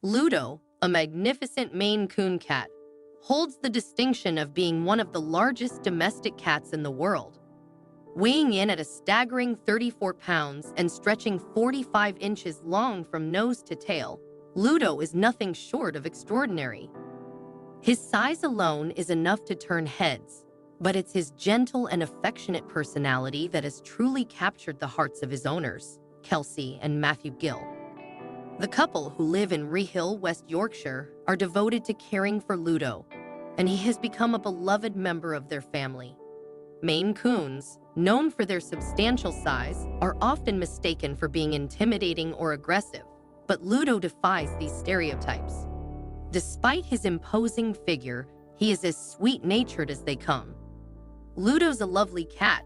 Ludo, a magnificent Maine Coon cat, holds the distinction of being one of the largest domestic cats in the world. Weighing in at a staggering 34 pounds and stretching 45 inches long from nose to tail, Ludo is nothing short of extraordinary. His size alone is enough to turn heads, but it's his gentle and affectionate personality that has truly captured the hearts of his owners, Kelsey and Matthew Gill. The couple, who live in Rehill, West Yorkshire, are devoted to caring for Ludo, and he has become a beloved member of their family. Maine Coons, known for their substantial size, are often mistaken for being intimidating or aggressive, but Ludo defies these stereotypes. Despite his imposing figure, he is as sweet-natured as they come. "Ludo's a lovely cat,"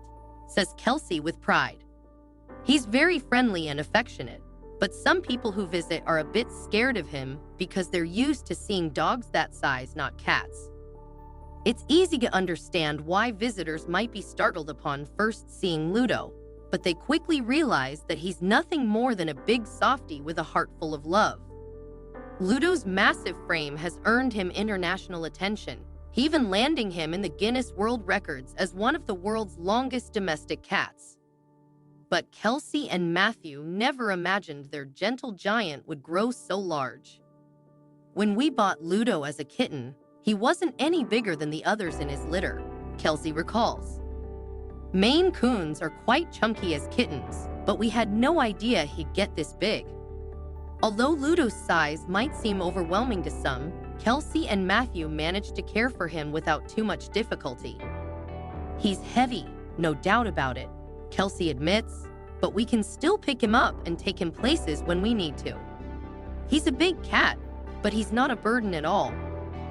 says Kelsey with pride. "He's very friendly and affectionate, but some people who visit are a bit scared of him because they're used to seeing dogs that size, not cats." It's easy to understand why visitors might be startled upon first seeing Ludo, but they quickly realize that he's nothing more than a big softie with a heart full of love. Ludo's massive frame has earned him international attention, even landing him in the Guinness World Records as one of the world's longest domestic cats. But Kelsey and Matthew never imagined their gentle giant would grow so large. "When we bought Ludo as a kitten, he wasn't any bigger than the others in his litter," Kelsey recalls. "Maine Coons are quite chunky as kittens, but we had no idea he'd get this big." Although Ludo's size might seem overwhelming to some, Kelsey and Matthew managed to care for him without too much difficulty. "He's heavy, no doubt about it," Kelsey admits, "but we can still pick him up and take him places when we need to. He's a big cat, but he's not a burden at all."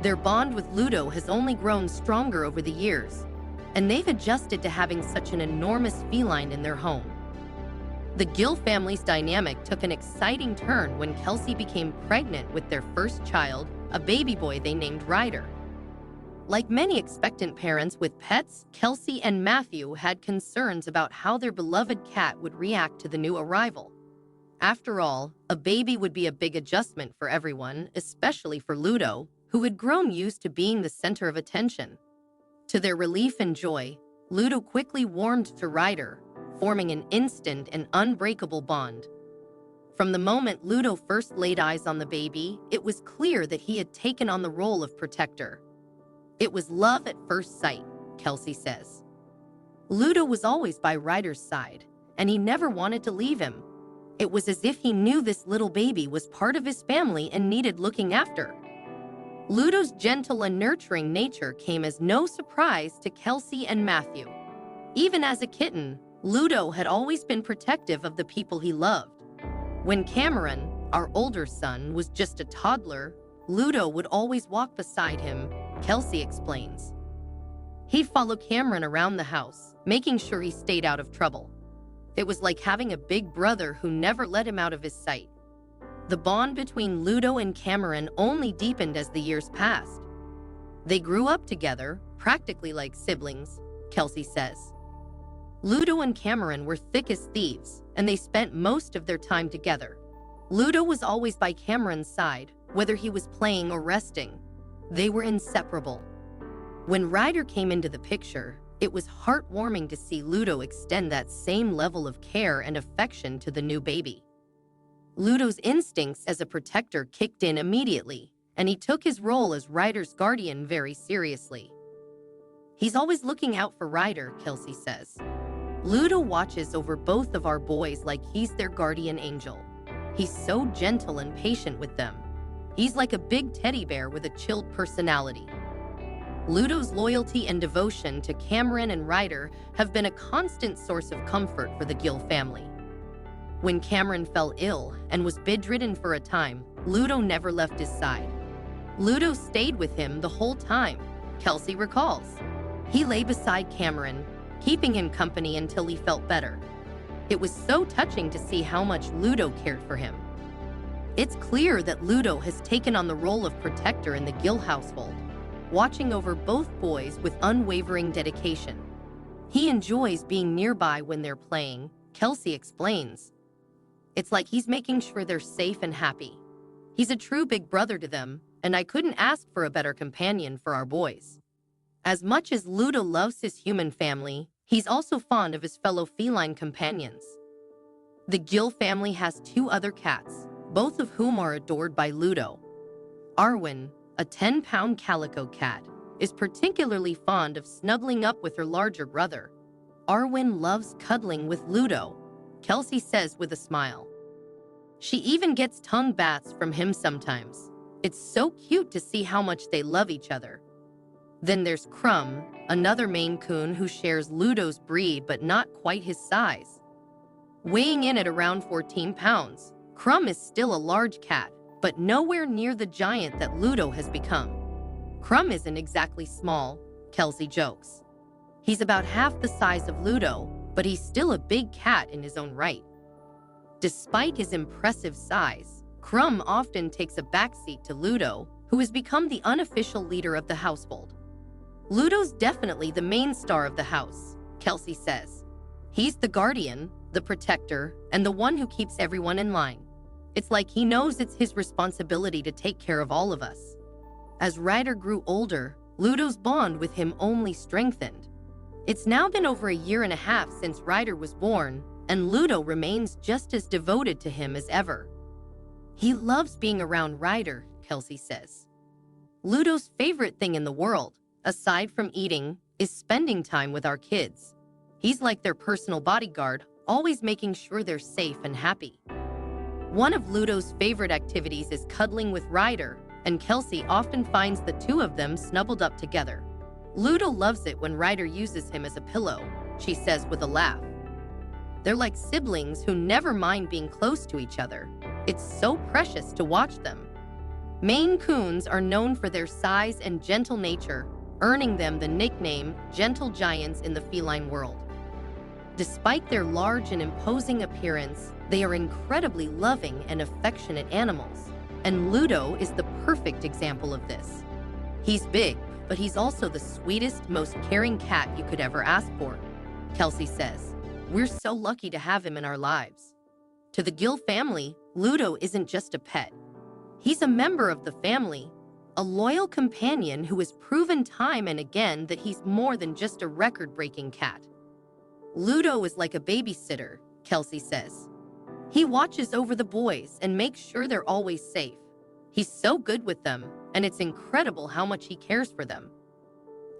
Their bond with Ludo has only grown stronger over the years, and they've adjusted to having such an enormous feline in their home. The Gill family's dynamic took an exciting turn when Kelsey became pregnant with their first child, a baby boy they named Ryder. Like many expectant parents with pets, Kelsey and Matthew had concerns about how their beloved cat would react to the new arrival. After all, a baby would be a big adjustment for everyone, especially for Ludo, who had grown used to being the center of attention. To their relief and joy, Ludo quickly warmed to Ryder, forming an instant and unbreakable bond. From the moment Ludo first laid eyes on the baby, it was clear that he had taken on the role of protector. "It was love at first sight," Kelsey says. Ludo was always by Ryder's side, and he never wanted to leave him. It was as if he knew this little baby was part of his family and needed looking after. Ludo's gentle and nurturing nature came as no surprise to Kelsey and Matthew. Even as a kitten, Ludo had always been protective of the people he loved. When Cameron, our older son, was just a toddler, Ludo would always walk beside him, Kelsey explains. He'd follow Cameron around the house, making sure he stayed out of trouble. It was like having a big brother who never let him out of his sight. The bond between Ludo and Cameron only deepened as the years passed. They grew up together, practically like siblings, Kelsey says. Ludo and Cameron were thick as thieves, and they spent most of their time together. Ludo was always by Cameron's side, whether he was playing or resting. They were inseparable. When Ryder came into the picture, it was heartwarming to see Ludo extend that same level of care and affection to the new baby. Ludo's instincts as a protector kicked in immediately, and he took his role as Ryder's guardian very seriously. "He's always looking out for Ryder," Kelsey says. "Ludo watches over both of our boys like he's their guardian angel. He's so gentle and patient with them. He's like a big teddy bear with a chilled personality." Ludo's loyalty and devotion to Cameron and Ryder have been a constant source of comfort for the Gill family. When Cameron fell ill and was bedridden for a time, Ludo never left his side. Ludo stayed with him the whole time, Kelsey recalls. He lay beside Cameron, keeping him company until he felt better. It was so touching to see how much Ludo cared for him. It's clear that Ludo has taken on the role of protector in the Gill household, watching over both boys with unwavering dedication. He enjoys being nearby when they're playing, Kelsey explains. It's like he's making sure they're safe and happy. He's a true big brother to them, and I couldn't ask for a better companion for our boys. As much as Ludo loves his human family, he's also fond of his fellow feline companions. The Gill family has two other cats, both of whom are adored by Ludo. Arwen, a 10-pound calico cat, is particularly fond of snuggling up with her larger brother. Arwen loves cuddling with Ludo, Kelsey says with a smile. She even gets tongue baths from him sometimes. It's so cute to see how much they love each other. Then there's Crumb, another Maine Coon who shares Ludo's breed but not quite his size. Weighing in at around 14 pounds, Crumb is still a large cat, but nowhere near the giant that Ludo has become. Crumb isn't exactly small, Kelsey jokes. He's about half the size of Ludo, but he's still a big cat in his own right. Despite his impressive size, Crumb often takes a backseat to Ludo, who has become the unofficial leader of the household. Ludo's definitely the main star of the house, Kelsey says. He's the guardian, the protector, and the one who keeps everyone in line. It's like he knows it's his responsibility to take care of all of us. As Ryder grew older, Ludo's bond with him only strengthened. It's now been over a year and a half since Ryder was born, and Ludo remains just as devoted to him as ever. He loves being around Ryder, Kelsey says. Ludo's favorite thing in the world, aside from eating, is spending time with our kids. He's like their personal bodyguard, always making sure they're safe and happy. One of Ludo's favorite activities is cuddling with Ryder, and Kelsey often finds the two of them snuggled up together. Ludo loves it when Ryder uses him as a pillow, she says with a laugh. They're like siblings who never mind being close to each other. It's so precious to watch them. Maine Coons are known for their size and gentle nature, earning them the nickname gentle giants in the feline world. Despite their large and imposing appearance, they are incredibly loving and affectionate animals, and Ludo is the perfect example of this. He's big, but he's also the sweetest, most caring cat you could ever ask for, Kelsey says. We're so lucky to have him in our lives. To the Gill family, Ludo isn't just a pet. He's a member of the family, a loyal companion who has proven time and again that he's more than just a record-breaking cat. Ludo is like a babysitter, Kelsey says. He watches over the boys and makes sure they're always safe. He's so good with them, and it's incredible how much he cares for them.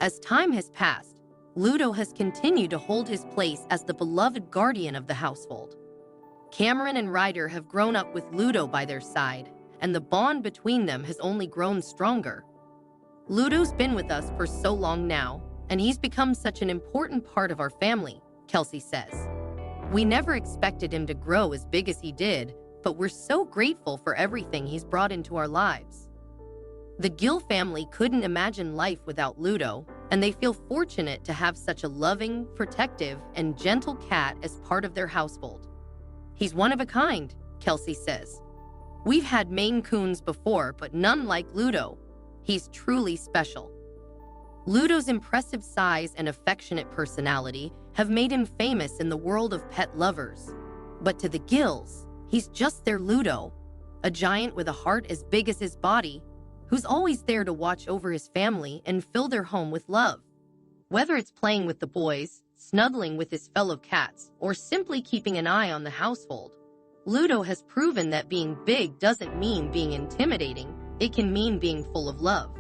As time has passed, Ludo has continued to hold his place as the beloved guardian of the household. Cameron and Ryder have grown up with Ludo by their side, and the bond between them has only grown stronger. Ludo's been with us for so long now, and he's become such an important part of our family, Kelsey says. We never expected him to grow as big as he did, but we're so grateful for everything he's brought into our lives. The Gill family couldn't imagine life without Ludo, and they feel fortunate to have such a loving, protective, and gentle cat as part of their household. He's one of a kind, Kelsey says. We've had Maine Coons before, but none like Ludo. He's truly special. Ludo's impressive size and affectionate personality have made him famous in the world of pet lovers. But to the Gills, he's just their Ludo, a giant with a heart as big as his body, who's always there to watch over his family and fill their home with love. Whether it's playing with the boys, snuggling with his fellow cats, or simply keeping an eye on the household, Ludo has proven that being big doesn't mean being intimidating, it can mean being full of love.